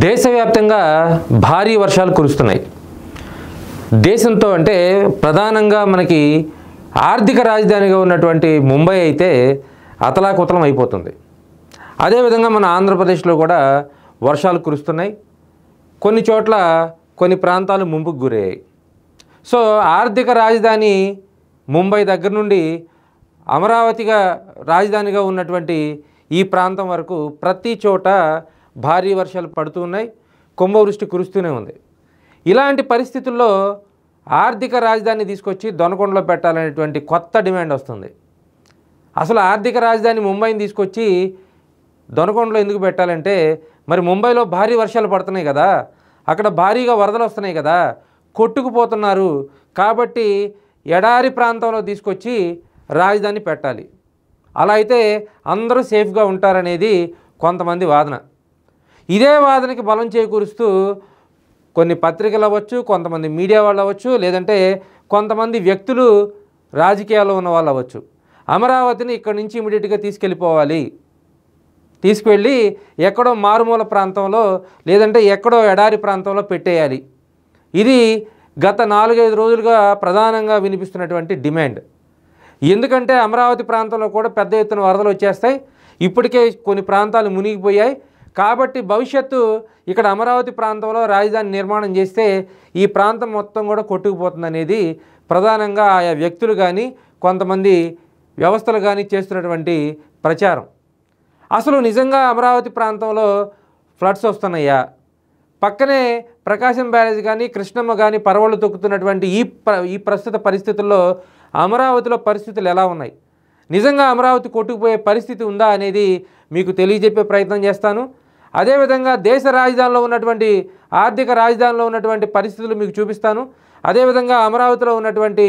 దేశవ్యాప్తంగా భారీ వర్షాలు కురుస్తున్నాయి. దేశంతో అంటే ప్రధానంగా మనకి ఆర్థిక రాజధానిగా ఉన్నటువంటి ముంబై అయితే అతలాకుతలం అయిపోతుంది. అదేవిధంగా మన ఆంధ్రప్రదేశ్లో కూడా వర్షాలు కురుస్తున్నాయి. కొన్ని చోట్ల కొన్ని ప్రాంతాలు ముంపుకు గురయ్యాయి. సో ఆర్థిక రాజధాని ముంబై దగ్గర నుండి అమరావతిగా రాజధానిగా ఉన్నటువంటి ఈ ప్రాంతం వరకు ప్రతి చోట భారీ వర్షాలు పడుతూ ఉన్నాయి. కుంభవృష్టి కురుస్తూనే ఉంది. ఇలాంటి పరిస్థితుల్లో ఆర్థిక రాజధాని తీసుకొచ్చి దొనకొండలో పెట్టాలనేటువంటి కొత్త డిమాండ్ వస్తుంది. అసలు ఆర్థిక రాజధాని ముంబైని తీసుకొచ్చి దొనకొండలో ఎందుకు పెట్టాలంటే, మరి ముంబైలో భారీ వర్షాలు పడుతున్నాయి కదా, అక్కడ భారీగా వరదలు వస్తున్నాయి కదా, కొట్టుకుపోతున్నారు కాబట్టి ఎడారి ప్రాంతంలో తీసుకొచ్చి రాజధాని పెట్టాలి. అలా అయితే అందరూ సేఫ్గా ఉంటారనేది కొంతమంది వాదన. ఇదే వాదనకి బలం చేకూరుస్తూ కొన్ని పత్రికలు అవ్వచ్చు, కొంతమంది మీడియా వాళ్ళు అవ్వచ్చు, లేదంటే కొంతమంది వ్యక్తులు రాజకీయాల్లో ఉన్న వాళ్ళు అవ్వచ్చు, అమరావతిని ఇక్కడి నుంచి ఇమీడియట్గా తీసుకువెళ్ళి ఎక్కడో మారుమూల ప్రాంతంలో లేదంటే ఎక్కడో ఎడారి ప్రాంతంలో పెట్టేయాలి. ఇది గత 4-5 రోజులుగా ప్రధానంగా వినిపిస్తున్నటువంటి డిమాండ్. ఎందుకంటే అమరావతి ప్రాంతంలో కూడా పెద్ద ఎత్తున వరదలు వచ్చేస్తాయి. ఇప్పటికే కొన్ని ప్రాంతాలు మునిగిపోయాయి. కాబట్టి భవిష్యత్తు ఇక్కడ అమరావతి ప్రాంతంలో రాజధాని నిర్మాణం చేస్తే ఈ ప్రాంతం మొత్తం కూడా కొట్టుకుపోతుంది అనేది ప్రధానంగా ఆయా వ్యక్తులు కానీ కొంతమంది వ్యవస్థలు కానీ చేస్తున్నటువంటి ప్రచారం. అసలు నిజంగా అమరావతి ప్రాంతంలో ఫ్లడ్స్ వస్తున్నాయా? పక్కనే ప్రకాశం బ్యారేజ్ కానీ కృష్ణమ్మ కానీ పరవళ్ళు తొక్కుతున్నటువంటి ఈ ప్రస్తుత పరిస్థితుల్లో అమరావతిలో పరిస్థితులు ఎలా ఉన్నాయి, నిజంగా అమరావతి కొట్టుకుపోయే పరిస్థితి ఉందా అనేది మీకు తెలియజెప్పే ప్రయత్నం చేస్తాను. అదేవిధంగా దేశ రాజధానిలో ఉన్నటువంటి ఆర్థిక రాజధానిలో ఉన్నటువంటి పరిస్థితులు మీకు చూపిస్తాను. అదేవిధంగా అమరావతిలో ఉన్నటువంటి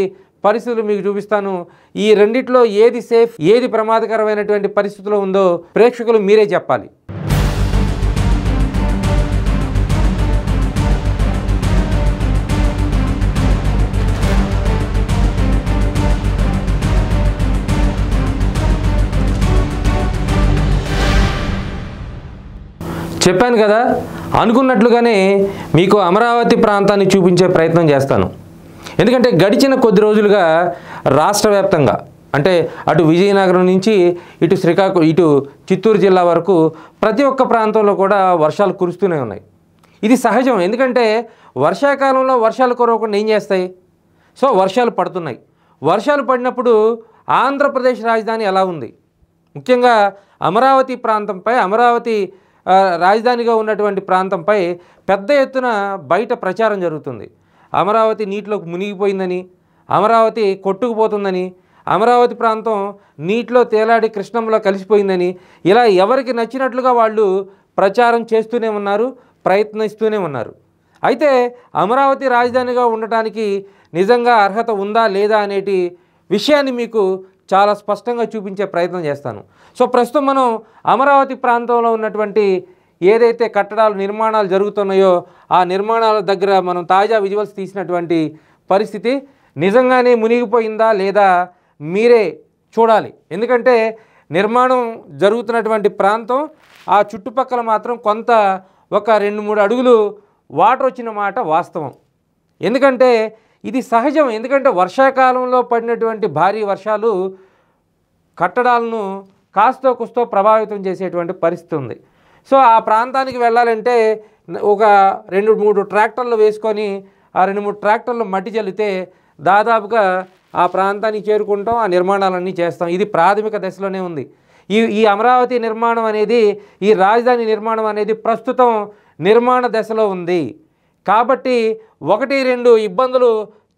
పరిస్థితులు మీకు చూపిస్తాను. ఈ రెండిట్లో ఏది సేఫ్, ఏది ప్రమాదకరమైనటువంటి పరిస్థితిలో ఉందో ప్రేక్షకులు మీరే చెప్పాలి. చెప్పాను కదా, అనుకున్నట్లుగానే మీకు అమరావతి ప్రాంతాన్ని చూపించే ప్రయత్నం చేస్తాను. ఎందుకంటే గడిచిన కొద్ది రోజులుగా రాష్ట్ర వ్యాప్తంగా అంటే అటు విజయనగరం నుంచి ఇటు ఇటు చిత్తూరు జిల్లా వరకు ప్రతి ఒక్క ప్రాంతంలో కూడా వర్షాలు కురుస్తూనే ఉన్నాయి. ఇది సహజం. ఎందుకంటే వర్షాకాలంలో వర్షాలు కురవకుండా ఏం చేస్తాయి? సో వర్షాలు పడుతున్నాయి. వర్షాలు పడినప్పుడు ఆంధ్రప్రదేశ్ రాజధాని ఎలా ఉంది, ముఖ్యంగా అమరావతి ప్రాంతంపై, అమరావతి రాజధానిగా ఉన్నటువంటి ప్రాంతంపై పెద్ద ఎత్తున బయట ప్రచారం జరుగుతుంది. అమరావతి నీటిలోకి మునిగిపోయిందని, అమరావతి కొట్టుకుపోతుందని, అమరావతి ప్రాంతం నీటిలో తేలాడి కృష్ణంలో కలిసిపోయిందని, ఇలా ఎవరికి నచ్చినట్లుగా వాళ్ళు ప్రచారం చేస్తూనే ఉన్నారు, ప్రయత్నిస్తూనే ఉన్నారు. అయితే అమరావతి రాజధానిగా ఉండటానికి నిజంగా అర్హత ఉందా లేదా అనేటి విషయాన్ని మీకు చాలా స్పష్టంగా చూపించే ప్రయత్నం చేస్తాను. సో ప్రస్తుతం మనం అమరావతి ప్రాంతంలో ఉన్నటువంటి ఏదైతే కట్టడాలు నిర్మాణాలు జరుగుతున్నాయో ఆ నిర్మాణాల దగ్గర మనం తాజా విజువల్స్ తీసినటువంటి పరిస్థితి నిజంగానే మునిగిపోయిందా లేదా మీరే చూడాలి. ఎందుకంటే నిర్మాణం జరుగుతున్నటువంటి ప్రాంతం ఆ చుట్టుపక్కల మాత్రం కొంత ఒక 2-3 అడుగులు వాటర్ వచ్చిన మాట వాస్తవం. ఎందుకంటే ఇది సహజం. ఎందుకంటే వర్షాకాలంలో పడినటువంటి భారీ వర్షాలు కట్టడాలను కాస్తో కుస్తో ప్రభావితం చేసేటువంటి పరిస్థితి ఉంది. సో ఆ ప్రాంతానికి వెళ్ళాలంటే ఒక 2-3 ట్రాక్టర్లు వేసుకొని ఆ 2-3 ట్రాక్టర్లు మట్టి చల్లితే దాదాపుగా ఆ ప్రాంతానికి చేరుకుంటాం, ఆ నిర్మాణాలన్నీ చేస్తాం. ఇది ప్రాథమిక దశలోనే ఉంది. ఈ అమరావతి నిర్మాణం అనేది, ఈ రాజధాని నిర్మాణం అనేది ప్రస్తుతం నిర్మాణ దశలో ఉంది. కాబట్టి 1-2 ఇబ్బందులు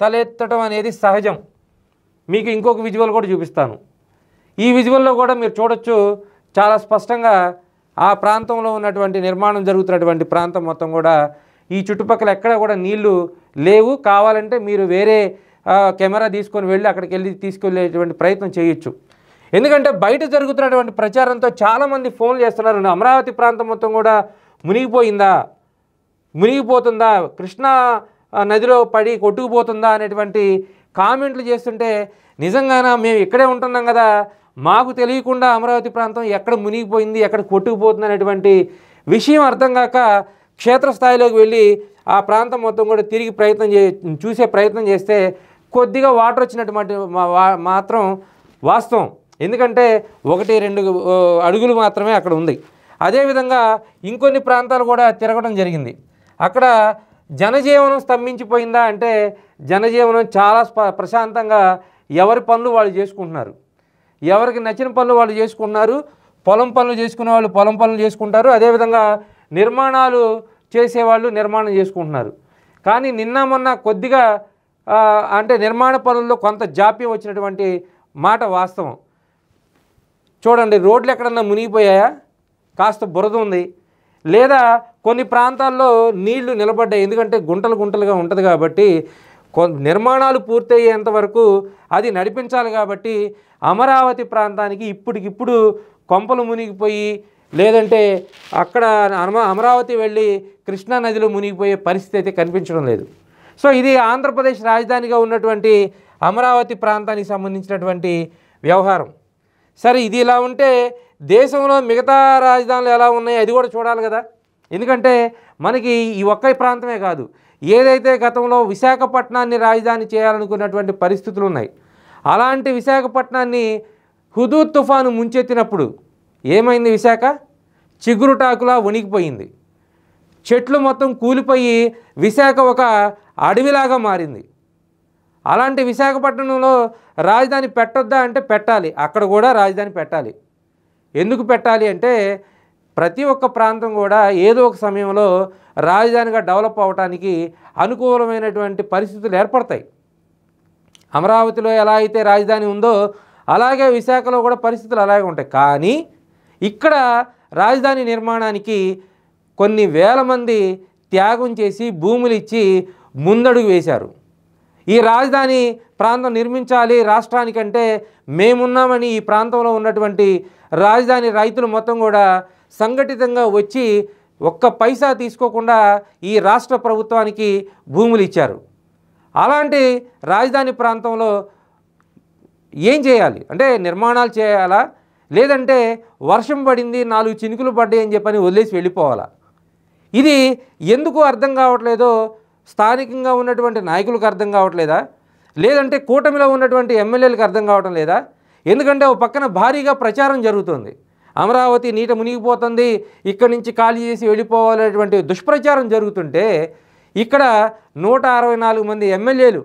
తలెత్తడం అనేది సహజం. మీకు ఇంకొక విజువల్ కూడా చూపిస్తాను. ఈ విజువల్లో కూడా మీరు చూడొచ్చు చాలా స్పష్టంగా ఆ ప్రాంతంలో ఉన్నటువంటి నిర్మాణం జరుగుతున్నటువంటి ప్రాంతం మొత్తం కూడా ఈ చుట్టుపక్కల ఎక్కడ కూడా నీళ్లు లేవు. కావాలంటే మీరు వేరే కెమెరా తీసుకొని వెళ్ళి అక్కడికి వెళ్ళి తీసుకెళ్ళేటువంటి ప్రయత్నం చేయొచ్చు. ఎందుకంటే బయట జరుగుతున్నటువంటి ప్రచారంతో చాలామంది ఫోన్లు చేస్తున్నారు, అమరావతి ప్రాంతం మొత్తం కూడా మునిగిపోతుందా, కృష్ణా నదిలో పడి కొట్టుకుపోతుందా అనేటువంటి కామెంట్లు చేస్తుంటే నిజంగానా మేము ఇక్కడే ఉంటున్నాం కదా, మాకు తెలియకుండా అమరావతి ప్రాంతం ఎక్కడ మునిగిపోయింది, ఎక్కడ కొట్టుకుపోతుంది అనేటువంటి విషయం అర్థం కాక క్షేత్రస్థాయిలోకి వెళ్ళి ఆ ప్రాంతం మొత్తం కూడా తిరిగి చూసే ప్రయత్నం చేస్తే కొద్దిగా వాటర్ వచ్చినటువంటి మాత్రం వాస్తవం. ఎందుకంటే 1-2 అడుగులు మాత్రమే అక్కడ ఉంది. అదేవిధంగా ఇంకొన్ని ప్రాంతాలు కూడా తిరగడం జరిగింది. అక్కడ జనజీవనం స్తంభించిపోయిందా అంటే జనజీవనం చాలా ప్రశాంతంగా ఎవరి పనులు వాళ్ళు చేసుకుంటున్నారు. ఎవరికి నచ్చిన పనులు వాళ్ళు చేసుకుంటున్నారు. పొలం పనులు చేసుకునే వాళ్ళు పొలం పనులు చేసుకుంటారు. అదేవిధంగా నిర్మాణాలు చేసేవాళ్ళు నిర్మాణం చేసుకుంటున్నారు. కానీ నిన్న మొన్న కొద్దిగా అంటే నిర్మాణ పనుల్లో కొంత జాప్యం వచ్చినటువంటి మాట వాస్తవం. చూడండి, రోడ్లు ఎక్కడన్నా మునిగిపోయాయా? కాస్త బురద ఉంది. లేదా కొన్ని ప్రాంతాల్లో నీళ్లు నిలబడ్డాయి. ఎందుకంటే గుంటలు గుంటలుగా ఉంటుంది కాబట్టి నిర్మాణాలు పూర్తయ్యేంత వరకు అది నడిపించాలి. కాబట్టి అమరావతి ప్రాంతానికి ఇప్పటికిప్పుడు కొంపలు మునిగిపోయి లేదంటే అక్కడ అమరావతి వెళ్ళి కృష్ణా నదిలో మునిగిపోయే పరిస్థితి అయితే కనిపించడం లేదు. సో ఇది ఆంధ్రప్రదేశ్ రాజధానిగా ఉన్నటువంటి అమరావతి ప్రాంతానికి సంబంధించినటువంటి వ్యవహారం. సరే, ఇది ఇలా ఉంటే దేశంలో మిగతా రాజధానులు ఎలా ఉన్నాయి అది కూడా చూడాలి కదా. ఎందుకంటే మనకి ఈ ఒక్క ప్రాంతమే కాదు, ఏదైతే గతంలో విశాఖపట్నాన్ని రాజధాని చేయాలనుకున్నటువంటి పరిస్థితులు ఉన్నాయి, అలాంటి విశాఖపట్నాన్ని హుదూద్ తుఫాను ముంచెత్తినప్పుడు ఏమైంది? విశాఖ చిగురుటాకులా వణికిపోయింది. చెట్లు మొత్తం కూలిపోయి విశాఖ ఒక అడవిలాగా మారింది. అలాంటి విశాఖపట్నంలో రాజధాని పెట్టొద్దా అంటే పెట్టాలి. అక్కడ కూడా రాజధాని పెట్టాలి. ఎందుకు పెట్టాలి అంటే ప్రతి ఒక్క ప్రాంతం కూడా ఏదో ఒక సమయంలో రాజధానిగా డెవలప్ అవడానికి అనుకూలమైనటువంటి పరిస్థితులు ఏర్పడతాయి. అమరావతిలో ఎలా అయితే రాజధాని ఉందో అలాగే విశాఖలో కూడా పరిస్థితులు అలాగే ఉంటాయి. కానీ ఇక్కడ రాజధాని నిర్మాణానికి కొన్ని వేల మంది త్యాగం చేసి భూములు ఇచ్చి ముందడుగు వేశారు. ఈ రాజధాని ప్రాంతం నిర్మించాలి రాష్ట్రానికంటే మేమున్నామని ఈ ప్రాంతంలో ఉన్నటువంటి రాజధాని రైతులు మొత్తం కూడా సంఘటితంగా వచ్చి ఒక్క పైసా తీసుకోకుండా ఈ రాష్ట్ర ప్రభుత్వానికి భూములు ఇచ్చారు. అలాంటి రాజధాని ప్రాంతంలో ఏం చేయాలి అంటే నిర్మాణాలు చేయాలా, లేదంటే వర్షం పడింది 4 చినుకులు పడ్డాయి అని చెప్పని వదిలేసి వెళ్ళిపోవాలా? ఇది ఎందుకు అర్థం కావట్లేదో స్థానికంగా ఉన్నటువంటి నాయకులకు అర్థం కావట్లేదా, లేదంటే కూటమిలో ఉన్నటువంటి ఎమ్మెల్యేలకు అర్థం కావటం లేదా? ఎందుకంటే ఒక పక్కన భారీగా ప్రచారం జరుగుతుంది, అమరావతి నీట మునిగిపోతుంది, ఇక్కడి నుంచి ఖాళీ చేసి వెళ్ళిపోవాలనేటువంటి దుష్ప్రచారం జరుగుతుంటే ఇక్కడ 164 మంది ఎమ్మెల్యేలు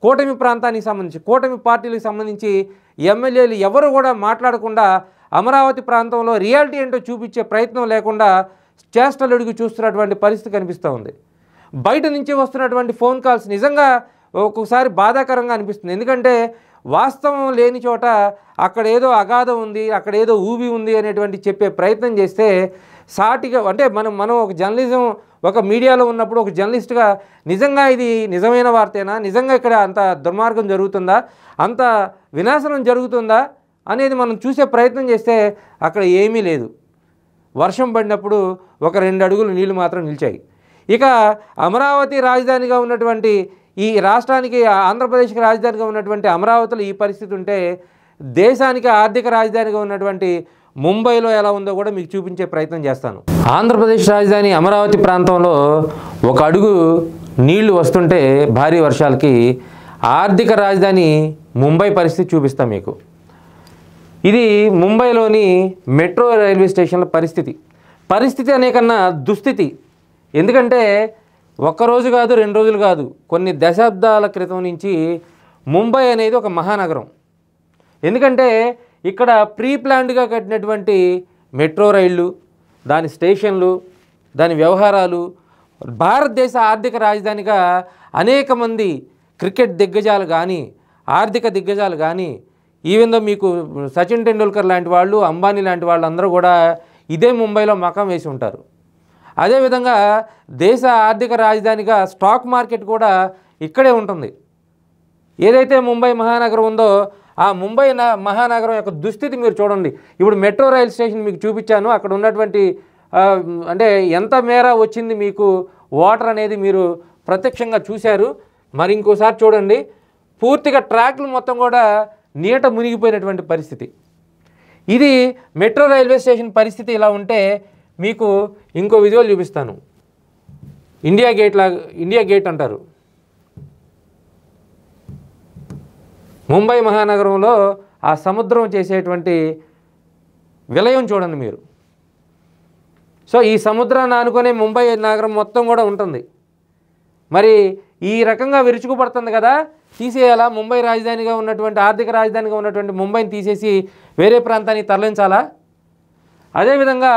కూటమి ప్రాంతానికి సంబంధించి కూటమి పార్టీలకు సంబంధించి ఎమ్మెల్యేలు ఎవరు కూడా మాట్లాడకుండా అమరావతి ప్రాంతంలో రియాలిటీ ఏంటో చూపించే ప్రయత్నం లేకుండా చేష్టలు అడుగు చూస్తున్నటువంటి పరిస్థితి కనిపిస్తూ ఉంది. బయట నుంచి వస్తున్నటువంటి ఫోన్ కాల్స్ నిజంగా ఒక్కొక్కసారి బాధాకరంగా అనిపిస్తుంది. ఎందుకంటే వాస్తవం లేని చోట అక్కడ ఏదో అగాధం ఉంది, అక్కడ ఏదో ఊబి ఉంది అనేటువంటి చెప్పే ప్రయత్నం చేస్తే సాటిగా అంటే మనం ఒక జర్నలిజం ఒక మీడియాలో ఉన్నప్పుడు ఒక జర్నలిస్ట్గా నిజంగా ఇది నిజమైన వార్తేనా, నిజంగా ఇక్కడ అంత దుర్మార్గం జరుగుతుందా, అంత వినాశనం జరుగుతుందా అనేది మనం చూసే ప్రయత్నం చేస్తే అక్కడ ఏమీ లేదు. వర్షం పడినప్పుడు ఒక 2 అడుగులు నీళ్లు మాత్రం నిలిచాయి. ఇక అమరావతి రాజధానిగా ఉన్నటువంటి ఈ రాష్ట్రానికి ఆంధ్రప్రదేశ్కి రాజధానిగా ఉన్నటువంటి అమరావతిలో ఈ పరిస్థితి ఉంటే దేశానికి ఆర్థిక రాజధానిగా ఉన్నటువంటి ముంబైలో ఎలా ఉందో కూడా మీకు చూపించే ప్రయత్నం చేస్తాను. ఆంధ్రప్రదేశ్ రాజధాని అమరావతి ప్రాంతంలో 1 అడుగు నీళ్లు వస్తుంటే భారీ వర్షాలకి ఆర్థిక రాజధాని ముంబై పరిస్థితి చూపిస్తాం మీకు. ఇది ముంబైలోని మెట్రో రైల్వే స్టేషన్ల పరిస్థితి అనే కన్నా దుస్థితి. ఎందుకంటే ఒక్కరోజు కాదు 2 రోజులు కాదు, కొన్ని దశాబ్దాల క్రితం నుంచి ముంబై అనేది ఒక మహానగరం. ఎందుకంటే ఇక్కడ ప్రీ ప్లాన్డ్గా కట్టినటువంటి మెట్రో రైళ్ళు, దాని స్టేషన్లు, దాని వ్యవహారాలు, భారతదేశ ఆర్థిక రాజధానిగా అనేక మంది క్రికెట్ దిగ్గజాలు కానీ ఆర్థిక దిగ్గజాలు కానీ ఈవెన్ దో మీకు సచిన్ టెండూల్కర్ లాంటి వాళ్ళు, అంబానీ లాంటి వాళ్ళందరూ కూడా ఇదే ముంబైలో మకాం వేసి ఉంటారు. అదేవిధంగా దేశ ఆర్థిక రాజధానిగా స్టాక్ మార్కెట్ కూడా ఇక్కడే ఉంటుంది. ఏదైతే ముంబై మహానగరం ఉందో ఆ ముంబై మహానగరం యొక్క దుస్థితి మీరు చూడండి. ఇప్పుడు మెట్రో రైల్ స్టేషన్ మీకు చూపించాను, అక్కడ ఉన్నటువంటి అంటే ఎంత మేర వచ్చింది మీకు వాటర్ అనేది మీరు ప్రత్యక్షంగా చూశారు. మరి ఇంకోసారి చూడండి, పూర్తిగా ట్రాక్లు మొత్తం కూడా నీట మునిగిపోయినటువంటి పరిస్థితి. ఇది మెట్రో రైల్వే స్టేషన్ పరిస్థితి ఇలా ఉంటే మీకు ఇంకో విజువల్ చూపిస్తాను. ఇండియా గేట్ అంటారు. ముంబై మహానగరంలో ఆ సముద్రం చేసేటువంటి విలయం చూడండి మీరు. సో ఈ సముద్రాన్ని ఆనుకొని ముంబై నగరం మొత్తం కూడా ఉంటుంది. మరి ఈ రకంగా విరుచుకుపడుతుంది కదా, తీసేయాలా? ముంబై రాజధానిగా ఉన్నటువంటి, ఆర్థిక రాజధానిగా ఉన్నటువంటి ముంబైని తీసేసి వేరే ప్రాంతానికి తరలించాలా? అదేవిధంగా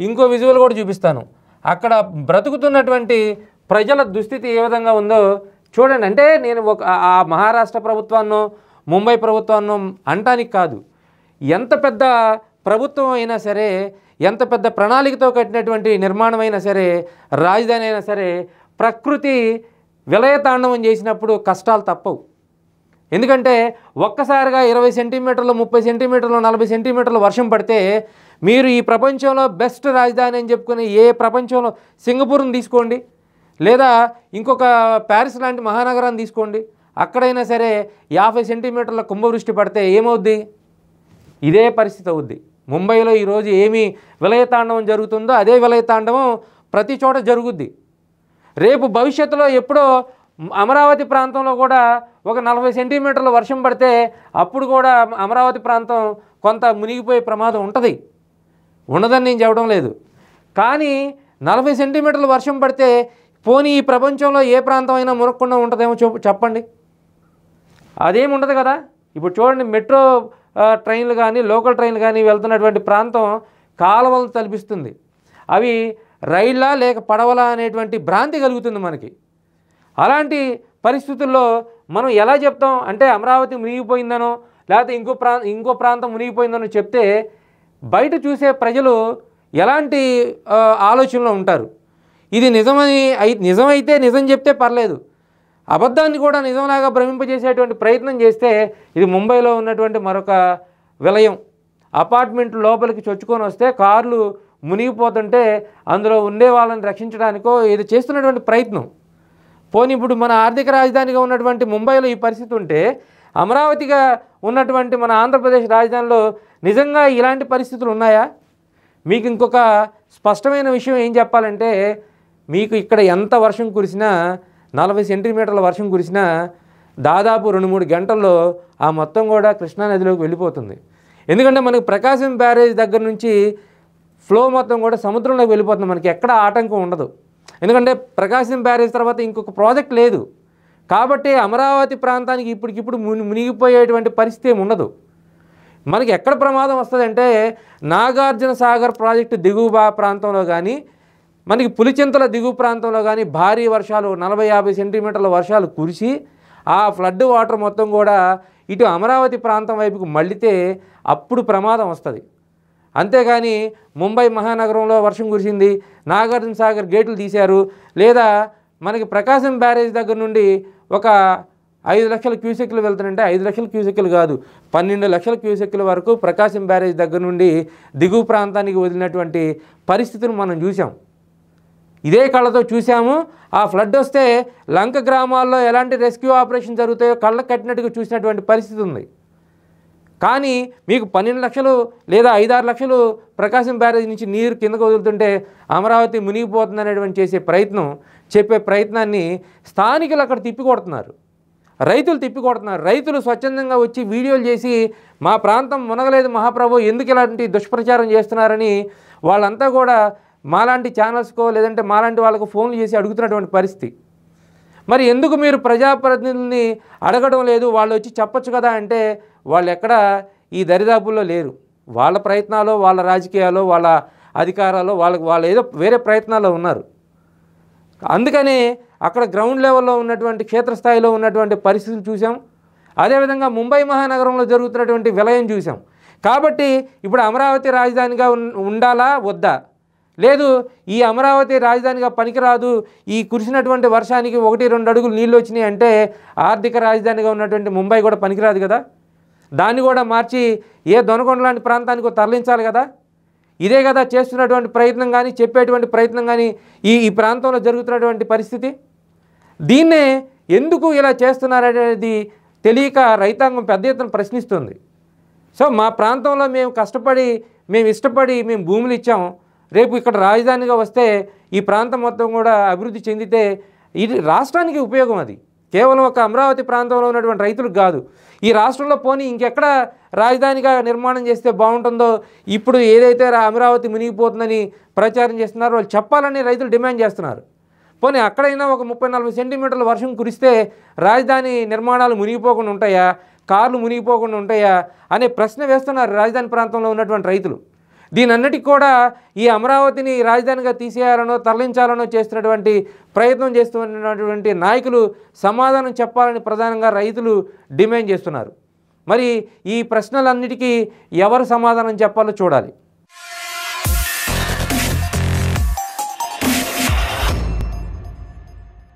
ఇంకో విజువల్ కూడా చూపిస్తాను. అక్కడ బ్రతుకుతున్నటువంటి ప్రజల దుస్థితి ఏ విధంగా ఉందో చూడండి. అంటే నేను ఆ మహారాష్ట్ర ప్రభుత్వాన్నో ముంబై ప్రభుత్వాన్నో అంటానికి కాదు, ఎంత పెద్ద ప్రభుత్వం అయినా సరే, ఎంత పెద్ద ప్రణాళికతో కట్టినటువంటి నిర్మాణం అయినా సరే, రాజధాని అయినా సరే, ప్రకృతి విలయతాండవం చేసినప్పుడు కష్టాలు తప్పవు. ఎందుకంటే ఒక్కసారిగా 20 సెంటీమీటర్లు, 30 సెంటీమీటర్లు, 40 సెంటీమీటర్లు వర్షం పడితే మీరు ఈ ప్రపంచంలో బెస్ట్ రాజధాని అని చెప్పుకుని ఏ ప్రపంచంలో సింగపూర్ని తీసుకోండి, లేదా ఇంకొక ప్యారిస్ లాంటి మహానగరాన్ని తీసుకోండి, అక్కడైనా సరే 50 సెంటీమీటర్ల కుంభవృష్టి పడితే ఏమవుద్ది? ఇదే పరిస్థితి అవుద్ది. ముంబైలో ఈరోజు ఏమి విలయతాండవం జరుగుతుందో అదే విలయతాండవం ప్రతి చోట జరుగుద్ది. రేపు భవిష్యత్తులో ఎప్పుడో అమరావతి ప్రాంతంలో కూడా ఒక 40 సెంటీమీటర్ల వర్షం పడితే అప్పుడు కూడా అమరావతి ప్రాంతం కొంత మునిగిపోయే ప్రమాదం ఉంటుంది. ఉండదని నేను చెప్పడం లేదు. కానీ 40 సెంటీమీటర్ల వర్షం పడితే పోనీ ఈ ప్రపంచంలో ఏ ప్రాంతం అయినా మునక్కుండా ఉంటుందేమో చెప్పండి. అదేమి ఉండదు కదా. ఇప్పుడు చూడండి, మెట్రో ట్రైన్లు కానీ, లోకల్ ట్రైన్లు కానీ వెళ్తున్నటువంటి ప్రాంతం కాలువలు తలపిస్తుంది. అవి రైళ్ళా లేక పడవలా అనేటువంటి భ్రాంతి కలుగుతుంది మనకి. అలాంటి పరిస్థితుల్లో మనం ఎలా చెప్తాం అంటే అమరావతి మునిగిపోయిందనో లేకపోతే ఇంకో ప్రాంతం మునిగిపోయిందనో చెప్తే బయట చూసే ప్రజలు ఎలాంటి ఆలోచనలో ఉంటారు? ఇది నిజమైతే నిజం చెప్తే పర్లేదు, అబద్ధాన్ని కూడా నిజంలాగా భ్రమింపజేసేటువంటి ప్రయత్నం చేస్తే ఇది ముంబైలో ఉన్నటువంటి మరొక విలయం. అపార్ట్మెంట్ లోపలికి చొచ్చుకొని వస్తే కార్లు మునిగిపోతుంటే అందులో ఉండే వాళ్ళని రక్షించడానికో ఇది చేస్తున్నటువంటి ప్రయత్నం. పోనీ ఇప్పుడు మన ఆర్థిక రాజధానిగా ఉన్నటువంటి ముంబైలో ఈ పరిస్థితి ఉంటే అమరావతిగా ఉన్నటువంటి మన ఆంధ్రప్రదేశ్ రాజధానిలో నిజంగా ఇలాంటి పరిస్థితులు ఉన్నాయా? మీకు ఇంకొక స్పష్టమైన విషయం ఏం చెప్పాలంటే, మీకు ఇక్కడ ఎంత వర్షం కురిసినా, 40 సెంటీమీటర్ల వర్షం కురిసినా దాదాపు 2-3 గంటల్లో ఆ మొత్తం కూడా కృష్ణానదిలోకి వెళ్ళిపోతుంది. ఎందుకంటే మనకు ప్రకాశం బ్యారేజ్ దగ్గర నుంచి ఫ్లో మొత్తం కూడా సముద్రంలోకి వెళ్ళిపోతుంది. మనకి ఎక్కడ ఆటంకం ఉండదు. ఎందుకంటే ప్రకాశం బ్యారేజ్ తర్వాత ఇంకొక ప్రాజెక్ట్ లేదు కాబట్టి అమరావతి ప్రాంతానికి ఇప్పటికిప్పుడు మునిగిపోయేటువంటి పరిస్థితి ఏమి ఉండదు. మనకి ఎక్కడ ప్రమాదం వస్తుందంటే నాగార్జున సాగర్ ప్రాజెక్టు దిగువ ప్రాంతంలో కానీ, మనకి పులిచింతల దిగువ ప్రాంతంలో కానీ భారీ వర్షాలు 40-50 సెంటీమీటర్ల వర్షాలు కురిసి ఆ ఫ్లడ్ వాటర్ మొత్తం కూడా ఇటు అమరావతి ప్రాంతం వైపుకు మళ్ళితే అప్పుడు ప్రమాదం వస్తుంది. అంతేగాని ముంబై మహానగరంలో వర్షం కురిసింది, నాగార్జున సాగర్ గేట్లు తీశారు, లేదా మనకి ప్రకాశం బ్యారేజ్ దగ్గర నుండి ఒక 5 లక్షల క్యూసెక్లు వెళ్తుందంటే 5 లక్షల క్యూసెక్లు కాదు, 12 లక్షల క్యూసెక్ల వరకు ప్రకాశం బ్యారేజ్ దగ్గర నుండి దిగువ ప్రాంతానికి వదిలినటువంటి పరిస్థితులు మనం చూసాం. ఇదే కళ్ళతో చూసాము. ఆ ఫ్లడ్ వస్తే లంక గ్రామాల్లో ఎలాంటి రెస్క్యూ ఆపరేషన్ జరుగుతాయో కళ్ళకు కట్టినట్టుగా చూసినటువంటి పరిస్థితి ఉంది. కానీ మీకు 12 లక్షలు లేదా 5-6 లక్షలు ప్రకాశం బ్యారేజ్ నుంచి నీరు కిందకు వదులుతుంటే అమరావతి మునిగిపోతుందనేటువంటి చెప్పే ప్రయత్నాన్ని స్థానికులు అక్కడ తిప్పికొడుతున్నారు, రైతులు తిప్పికొడుతున్నారు. రైతులు స్వచ్ఛందంగా వచ్చి వీడియోలు చేసి మా ప్రాంతం మునగలేదు మహాప్రభు, ఎందుకు ఇలాంటి దుష్ప్రచారం చేస్తున్నారని వాళ్ళంతా కూడా మాలాంటి ఛానల్స్కో లేదంటే మాలాంటి వాళ్ళకు ఫోన్లు చేసి అడుగుతున్నటువంటి పరిస్థితి. మరి ఎందుకు మీరు ప్రజాప్రతినిధుల్ని అడగడం లేదు, వాళ్ళు వచ్చి చెప్పచ్చు కదా అంటే వాళ్ళు ఎక్కడ ఈ దరిదాపుల్లో లేరు. వాళ్ళ ప్రయత్నాలు, వాళ్ళ రాజకీయాలు, వాళ్ళ అధికారాలు, వాళ్ళు ఏదో వేరే ప్రయత్నాల్లో ఉన్నారు. అందుకని అక్కడ గ్రౌండ్ లెవెల్లో ఉన్నటువంటి క్షేత్రస్థాయిలో ఉన్నటువంటి పరిస్థితులు చూసాం. అదేవిధంగా ముంబై మహానగరంలో జరుగుతున్నటువంటి విలయం చూసాం. కాబట్టి ఇప్పుడు అమరావతి రాజధానిగా ఉండాలా వద్దా? లేదు, ఈ అమరావతి రాజధానిగా పనికిరాదు, ఈ కురిసినటువంటి వర్షానికి 1-2 అడుగులు నీళ్ళు వచ్చినాయి అంటే ఆర్థిక రాజధానిగా ఉన్నటువంటి ముంబై కూడా పనికిరాదు కదా. దాన్ని కూడా మార్చి ఏ దొనకొండ లాంటి ప్రాంతానికి తరలించాలి కదా. ఇదే కదా చేస్తున్నటువంటి ప్రయత్నం కానీ, చెప్పేటువంటి ప్రయత్నం కానీ ఈ ప్రాంతంలో జరుగుతున్నటువంటి పరిస్థితి. దీన్నే ఎందుకు ఇలా చేస్తున్నారనేది తెలియక రైతాంగం పెద్ద ఎత్తున ప్రశ్నిస్తుంది. సో మా ప్రాంతంలో మేము కష్టపడి, మేము ఇష్టపడి మేము భూములు ఇచ్చాం, రేపు ఇక్కడ రాజధానిగా వస్తే ఈ ప్రాంతం మొత్తం కూడా అభివృద్ధి చెందితే ఇది రాష్ట్రానికి ఉపయోగం. అది కేవలం ఒక అమరావతి ప్రాంతంలో ఉన్నటువంటి రైతులకు కాదు, ఈ రాష్ట్రంలో పోనీ ఇంకెక్కడ రాజధానిగా నిర్మాణం చేస్తే బాగుంటుందో, ఇప్పుడు ఏదైతే అమరావతి మునిగిపోతుందని ప్రచారం చేస్తున్నారో వాళ్ళు చెప్పాలని రైతులు డిమాండ్ చేస్తున్నారు. పోనీ అక్కడైనా ఒక 30-40 సెంటీమీటర్ల వర్షం కురిస్తే రాజధాని నిర్మాణాలు మునిగిపోకుండా ఉంటాయా, కార్లు మునిగిపోకుండా ఉంటాయా అనే ప్రశ్న వేస్తున్నారు రాజధాని ప్రాంతంలో ఉన్నటువంటి రైతులు. దీనన్నిటికీ కూడా ఈ అమరావతిని రాజధానిగా తీసేయాలనో తరలించాలనో చేస్తున్నటువంటి ప్రయత్నం చేస్తున్నటువంటి నాయకులు సమాధానం చెప్పాలని ప్రధానంగా రైతులు డిమాండ్ చేస్తున్నారు. మరి ఈ ప్రశ్నలన్నిటికీ ఎవరు సమాధానం చెప్పాలో చూడాలి.